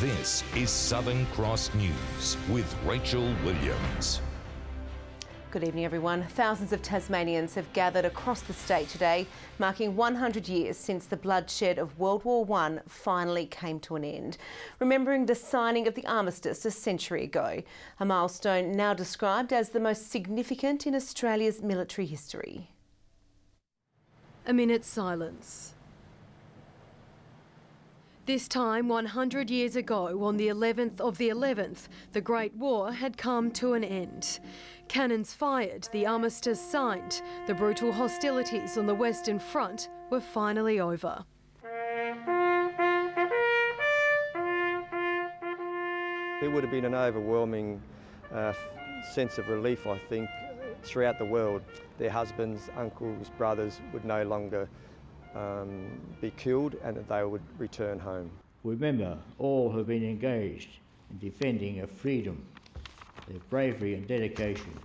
This is Southern Cross News with Rachel Williams. Good evening, everyone. Thousands of Tasmanians have gathered across the state today, marking 100 years since the bloodshed of World War I finally came to an end, remembering the signing of the armistice a century ago, a milestone now described as the most significant in Australia's military history. A minute's silence. This time, 100 years ago, on the 11th of the 11th, the Great War had come to an end. Cannons fired, the armistice signed, the brutal hostilities on the Western Front were finally over. There would have been an overwhelming sense of relief, I think, throughout the world. Their husbands, uncles, brothers would no longer be killed and that they would return home. Remember all who have been engaged in defending of freedom, their bravery and dedication,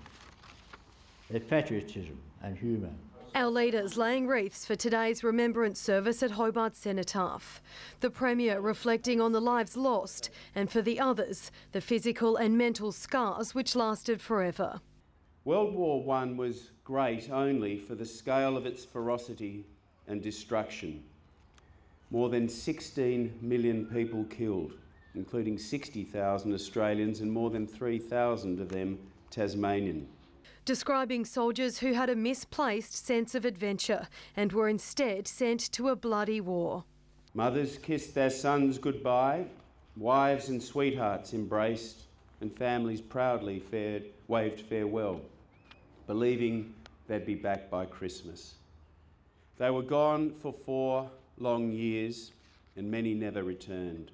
their patriotism and humour. Our leaders laying wreaths for today's remembrance service at Hobart Cenotaph. The Premier reflecting on the lives lost and for the others, the physical and mental scars which lasted forever. World War I was great only for the scale of its ferocity and destruction. More than 16 million people killed, including 60,000 Australians and more than 3,000 of them Tasmanian. Describing soldiers who had a misplaced sense of adventure and were instead sent to a bloody war. Mothers kissed their sons goodbye, wives and sweethearts embraced, and families proudly waved farewell, believing they'd be back by Christmas. They were gone for 4 long years, and many never returned.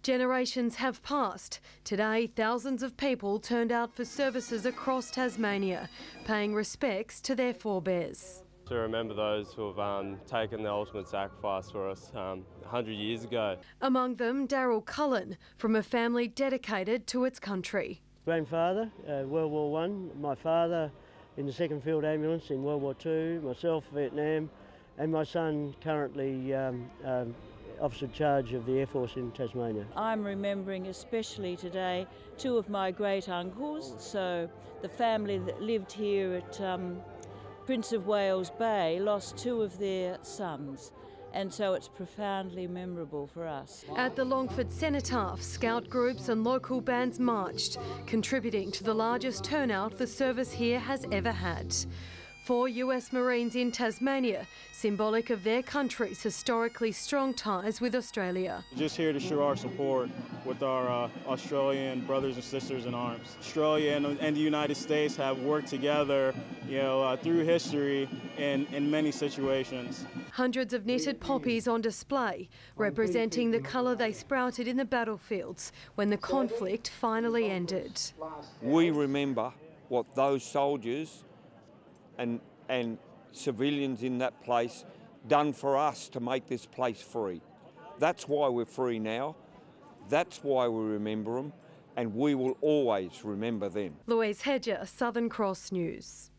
Generations have passed. Today, thousands of people turned out for services across Tasmania, paying respects to their forebears. To remember those who have taken the ultimate sacrifice for us 100 years ago. Among them, Daryl Cullen, from a family dedicated to its country. Grandfather, World War I, my father in the 2nd Field Ambulance in World War II, myself, Vietnam, and my son currently Officer in Charge of the Air Force in Tasmania. I'm remembering especially today 2 of my great uncles, so the family that lived here at Prince of Wales Bay lost 2 of their sons, and so it's profoundly memorable for us. At the Longford Cenotaph, scout groups and local bands marched, contributing to the largest turnout the service here has ever had. 4 US Marines in Tasmania, symbolic of their country's historically strong ties with Australia. Just here to show our support with our Australian brothers and sisters in arms. Australia and the United States have worked together, through history in many situations. Hundreds of knitted poppies on display, representing the colour they sprouted in the battlefields when the conflict finally ended. We remember what those soldiers and civilians in that place done for us to make this place free. That's why we're free now. That's why we remember them, and we will always remember them. Louise Hedger, Southern Cross News.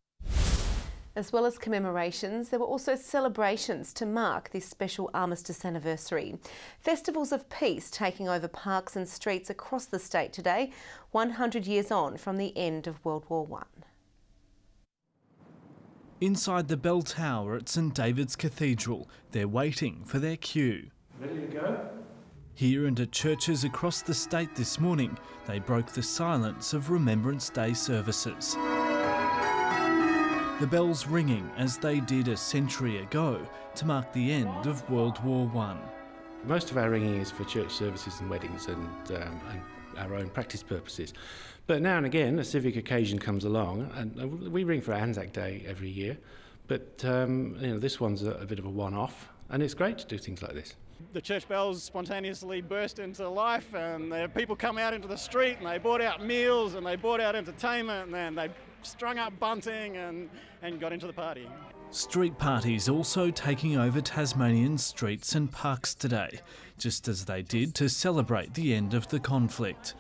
As well as commemorations, there were also celebrations to mark this special armistice anniversary. Festivals of peace taking over parks and streets across the state today, 100 years on from the end of World War I. Inside the bell tower at St David's Cathedral, they're waiting for their cue. Ready to go? Here and at churches across the state this morning, they broke the silence of Remembrance Day services. The bells ringing as they did a century ago to mark the end of World War I. Most of our ringing is for church services and weddings and our own practice purposes. But now and again, a civic occasion comes along, and we ring for Anzac Day every year. But this one's a bit of a one-off, and it's great to do things like this. The church bells spontaneously burst into life, and people come out into the street, and they brought out meals, and they brought out entertainment, and then they strung up bunting and got into the party. Street parties also taking over Tasmanian streets and parks today, just as they did to celebrate the end of the conflict.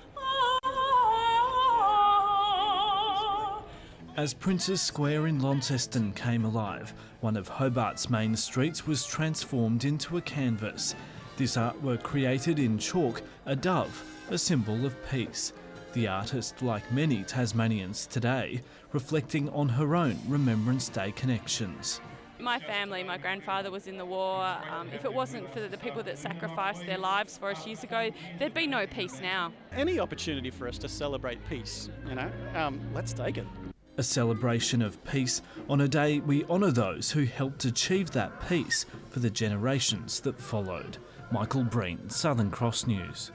As Princes Square in Launceston came alive, one of Hobart's main streets was transformed into a canvas. This artwork created in chalk a dove, a symbol of peace. The artist, like many Tasmanians today, reflecting on her own Remembrance Day connections. My family, my grandfather was in the war. If it wasn't for the people that sacrificed their lives for us years ago, there'd be no peace now. Any opportunity for us to celebrate peace, let's take it. A celebration of peace on a day we honour those who helped achieve that peace for the generations that followed. Michael Breen, Southern Cross News.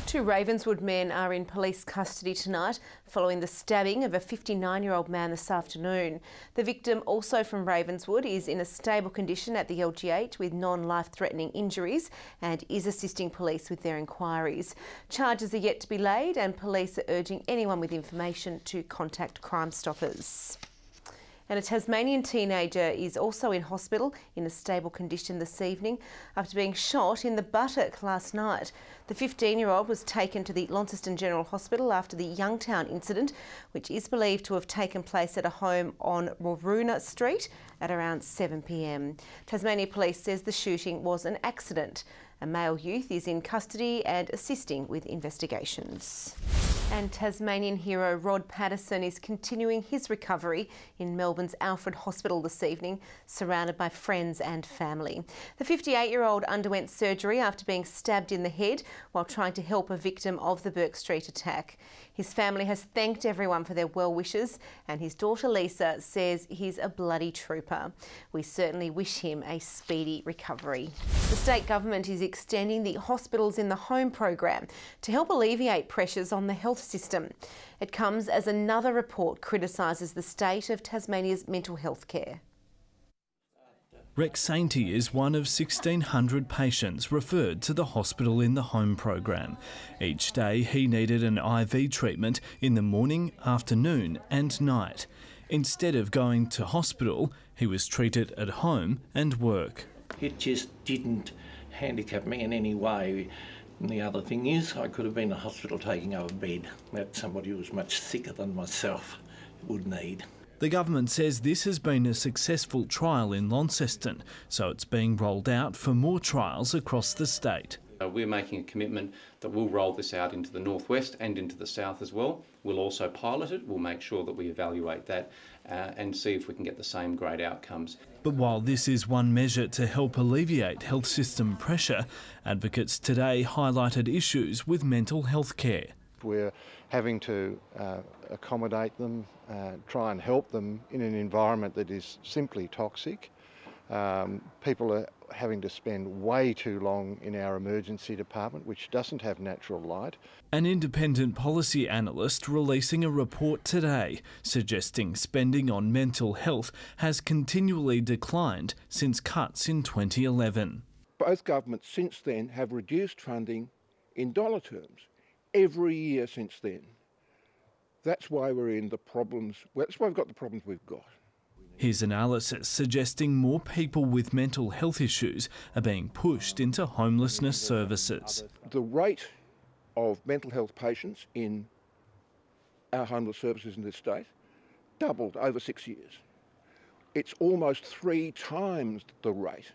2 Ravenswood men are in police custody tonight following the stabbing of a 59-year-old man this afternoon. The victim, also from Ravenswood, is in a stable condition at the LGH with non-life-threatening injuries and is assisting police with their inquiries. Charges are yet to be laid and police are urging anyone with information to contact Crime Stoppers. And a Tasmanian teenager is also in hospital in a stable condition this evening after being shot in the buttock last night. The 15-year-old was taken to the Launceston General Hospital after the Youngtown incident, which is believed to have taken place at a home on Waruna Street at around 7 p.m. Tasmania Police says the shooting was an accident. A male youth is in custody and assisting with investigations. And Tasmanian hero Rod Patterson is continuing his recovery in Melbourne's Alfred Hospital this evening, surrounded by friends and family. The 58-year-old underwent surgery after being stabbed in the head while trying to help a victim of the Burke Street attack. His family has thanked everyone for their well wishes, and his daughter Lisa says he's a bloody trooper. We certainly wish him a speedy recovery. The state government is extending the Hospitals in the Home program to help alleviate pressures on the health system. It comes as another report criticises the state of Tasmania's mental health care. Rex Sainty is one of 1,600 patients referred to the Hospital in the Home program. Each day he needed an IV treatment in the morning, afternoon and night. Instead of going to hospital, he was treated at home and work. It just didn't handicap me in any way. And the other thing is, I could have been in a hospital taking over a bed that somebody who was much sicker than myself would need. The government says this has been a successful trial in Launceston, so it's being rolled out for more trials across the state. We're making a commitment that we'll roll this out into the northwest and into the south as well. We'll also pilot it. We'll make sure that we evaluate that and see if we can get the same great outcomes. But while this is one measure to help alleviate health system pressure, advocates today highlighted issues with mental health care. We're having to accommodate them, try and help them in an environment that is simply toxic. People are having to spend way too long in our emergency department, which doesn't have natural light. An independent policy analyst releasing a report today suggesting spending on mental health has continually declined since cuts in 2011. Both governments since then have reduced funding in dollar terms every year since then. That's why we're in the problems. That's why we've got the problems we've got. His analysis suggesting more people with mental health issues are being pushed into homelessness services. The rate of mental health patients in our homeless services in this state doubled over 6 years. It's almost 3 times the rate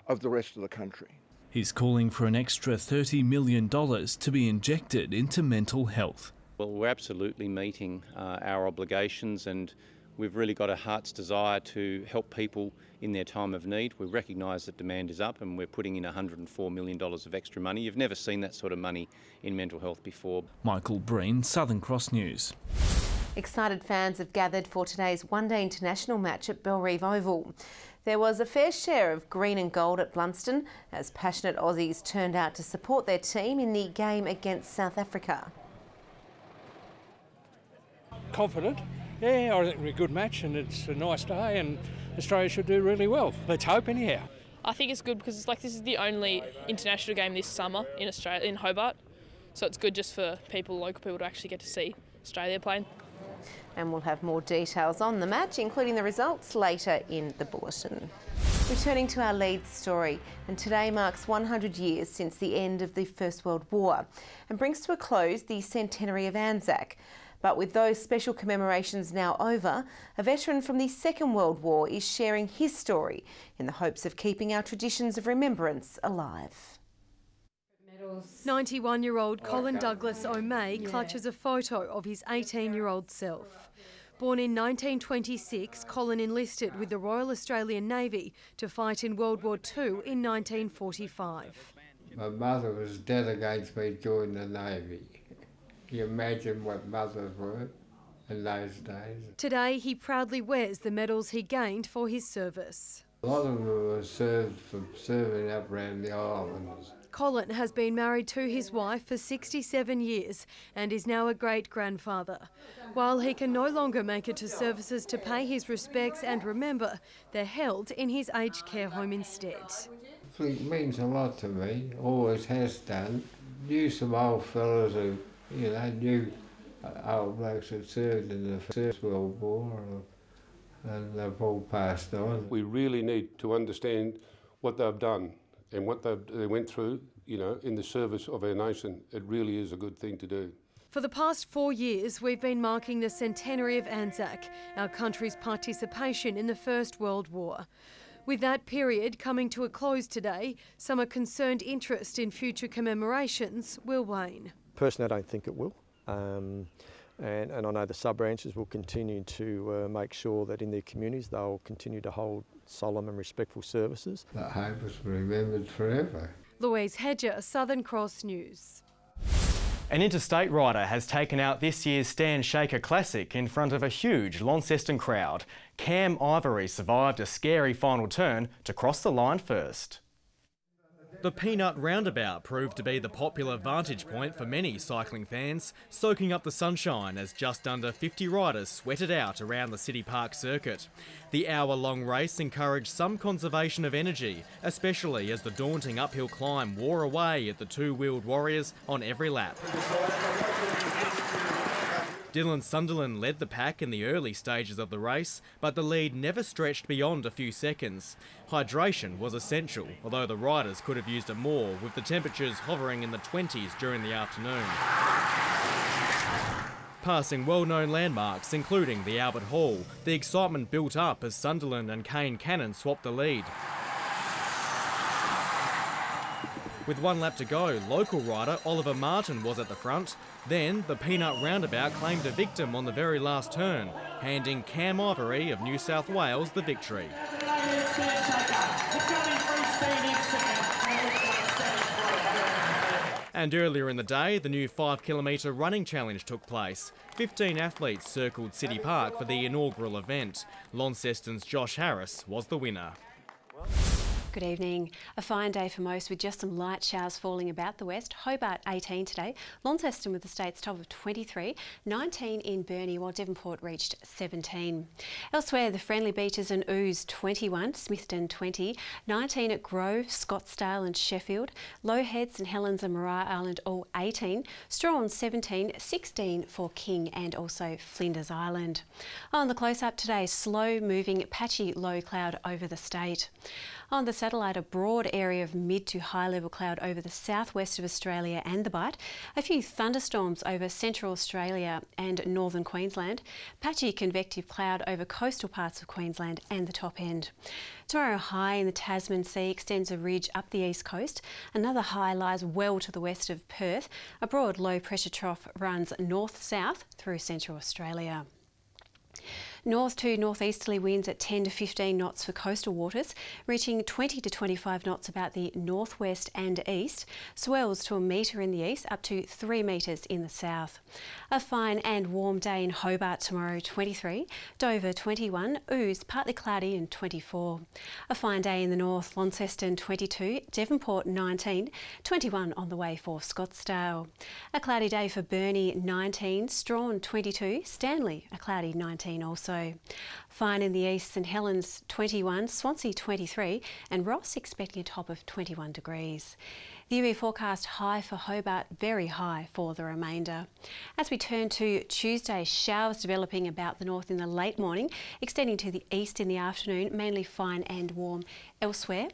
of the rest of the country. He's calling for an extra $30 million to be injected into mental health. Well, we're absolutely meeting our obligations, and we've really got a heart's desire to help people in their time of need. We recognise that demand is up and we're putting in $104 million of extra money. You've never seen that sort of money in mental health before. Michael Breen, Southern Cross News. Excited fans have gathered for today's one-day international match at Bellerive Oval. There was a fair share of green and gold at Blunston as passionate Aussies turned out to support their team in the game against South Africa. Confident. Yeah, I think we're a good match and it's a nice day and Australia should do really well. Let's hope anyhow. I think it's good because it's like this is the only international game this summer in Australia, in Hobart. So it's good just for people, local people, to actually get to see Australia playing. And we'll have more details on the match, including the results, later in the bulletin. Returning to our lead story, and today marks 100 years since the end of the First World War and brings to a close the centenary of Anzac. But with those special commemorations now over, a veteran from the Second World War is sharing his story in the hopes of keeping our traditions of remembrance alive. 91-year-old Colin Douglas O'May clutches a photo of his 18-year-old self. Born in 1926, Colin enlisted with the Royal Australian Navy to fight in World War II in 1945. My mother was dead against me joining the Navy. Can you imagine what mothers were in those days? Today, he proudly wears the medals he gained for his service. A lot of them were served for serving up around the islands. Colin has been married to his wife for 67 years and is now a great-grandfather. While he can no longer make it to services to pay his respects and remember, they're held in his aged care home instead. It means a lot to me, always has done. Knew some old fellas who, knew old blokes that served in the First World War, and they've all passed on. We really need to understand what they've done and what they went through, in the service of our nation. It really is a good thing to do. For the past 4 years, we've been marking the centenary of Anzac, our country's participation in the First World War. With that period coming to a close today, some are concerned interest in future commemorations will wane. Personally, I don't think it will. And I know the sub-branches will continue to make sure that in their communities they'll continue to hold solemn and respectful services. That hope is remembered forever. Louise Hedger, Southern Cross News. An interstate rider has taken out this year's Stand Shaker Classic in front of a huge Launceston crowd. Cam Ivory survived a scary final turn to cross the line first. The Peanut Roundabout proved to be the popular vantage point for many cycling fans, soaking up the sunshine as just under 50 riders sweated out around the City Park circuit. The hour-long race encouraged some conservation of energy, especially as the daunting uphill climb wore away at the two-wheeled warriors on every lap. Dylan Sunderland led the pack in the early stages of the race, but the lead never stretched beyond a few seconds. Hydration was essential, although the riders could have used it more, with the temperatures hovering in the 20s during the afternoon. Passing well-known landmarks, including the Albert Hall, the excitement built up as Sunderland and Kane Cannon swapped the lead. With 1 lap to go, local rider Oliver Martin was at the front. Then the Peanut Roundabout claimed a victim on the very last turn, handing Cam Ivory of New South Wales the victory. And earlier in the day, the new 5-kilometre running challenge took place. 15 athletes circled City Park for the inaugural event. Launceston's Josh Harris was the winner. Good evening. A fine day for most with just some light showers falling about the west. Hobart 18 today, Launceston with the state's top of 23, 19 in Burnie, while Devonport reached 17. Elsewhere, the Friendly Beaches and Ooze 21, Smithton 20, 19 at Grove, Scottsdale and Sheffield, Low Heads and Helens and Maria Island all 18, Strawn 17, 16 for King and also Flinders Island. On the close-up today, slow moving patchy low cloud over the state. On the satellite, a broad area of mid to high level cloud over the southwest of Australia and the Bight, a few thunderstorms over central Australia and northern Queensland, patchy convective cloud over coastal parts of Queensland and the top end. Tomorrow, high in the Tasman Sea extends a ridge up the east coast. Another high lies well to the west of Perth. A broad low pressure trough runs north-south through central Australia. North to northeasterly winds at 10 to 15 knots for coastal waters, reaching 20 to 25 knots about the northwest and east. Swells to 1 metre in the east, up to 3 metres in the south. A fine and warm day in Hobart tomorrow, 23. Dover, 21. Ooze, partly cloudy and 24. A fine day in the north, Launceston, 22. Devonport, 19. 21 on the way for Scottsdale. A cloudy day for Burnie, 19. Strawn, 22. Stanley, a cloudy 19 also. Fine in the east, St Helens 21, Swansea 23 and Ross expecting a top of 21 degrees. The UV forecast high for Hobart, very high for the remainder. As we turn to Tuesday, showers developing about the north in the late morning, extending to the east in the afternoon, mainly fine and warm elsewhere.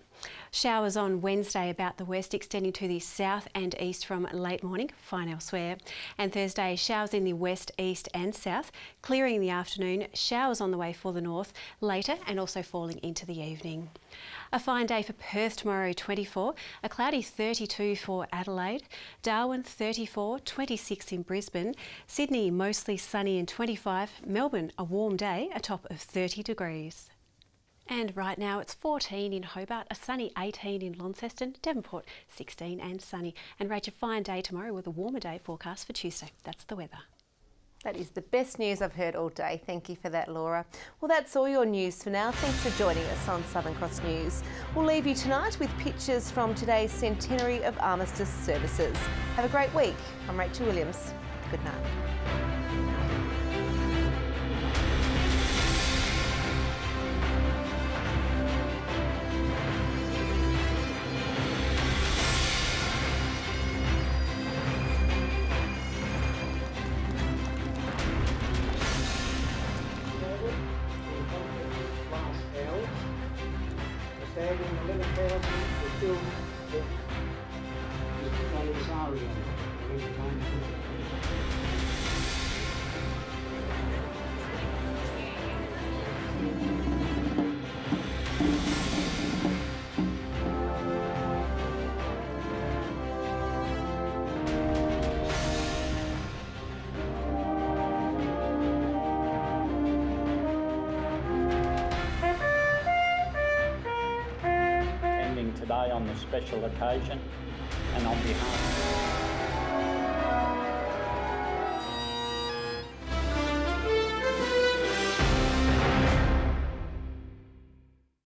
Showers on Wednesday about the west, extending to the south and east from late morning, fine elsewhere. And Thursday, showers in the west, east and south, clearing in the afternoon, showers on the way for the north later and also falling into the evening. A fine day for Perth tomorrow, 24, a cloudy 32 32 for Adelaide, Darwin 34, 26 in Brisbane, Sydney mostly sunny and 25, Melbourne a warm day, a top of 30 degrees. And right now it's 14 in Hobart, a sunny 18 in Launceston, Devonport 16 and sunny. And Rach, a fine day tomorrow with a warmer day forecast for Tuesday. That's the weather. That is the best news I've heard all day. Thank you for that, Laura. Well, that's all your news for now. Thanks for joining us on Southern Cross News. We'll leave you tonight with pictures from today's centenary of armistice services. Have a great week. I'm Rachel Williams. Good night. Today on the special occasion, and on behalf